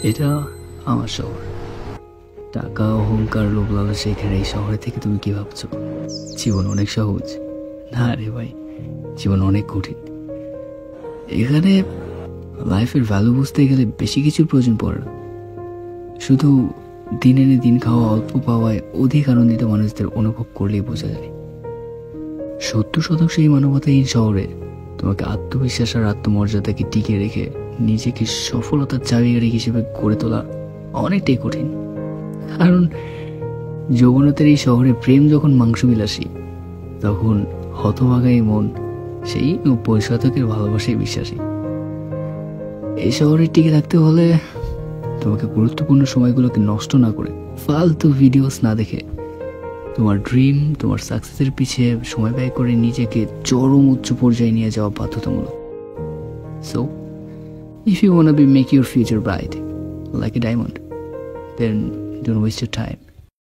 এটা আমার শহর। টাকা, অহংকার, লোভ লালসা এখানে এই শহরে থেকে তুমি কি ভাবছো জীবন অনেক সহজ? না রে ভাই, জীবন অনেক কঠিন। এখানে লাইফের ভ্যালু বুঝতে গেলে বেশি কিছুর প্রয়োজন পড়ে না। শুধু দিন এনে দিন খাওয়া, অল্প পাওয়ায় অধিক আনন্দিত মানুষদের অনুভব করলেই বোঝা যায়। 70% এই মানবতাহীন শহরে তোমাকে আত্মবিশ্বাস আর আত্মমর্যাদাকে টিকে রেখে নিজেকে সফলতার চাবিকাঠি হিসেবে গড়ে তোলা অনেকটাই কঠিন। কারণ যৌবনতার এই শহরে প্রেম যখন মাংসবিলাসী, তখন হতভাগাই মন সেই 90% ভালোবাসায় বিশ্বাসী। এই শহরে টিকে থাকতে হলে তোমাকে গুরুত্বপূর্ণ সময়গুলোকে নষ্ট না করে, ফালতু ভিডিওস না দেখে, তোমার ড্রিম, তোমার সাকসেসের পিছিয়ে সময় ব্যয় করে নিজেকে চরম উচ্চ পর্যায়ে নিয়ে যাওয়া বাধ্যতামূলক। So if you wanna make your future bright like a diamond, then don't waste your time.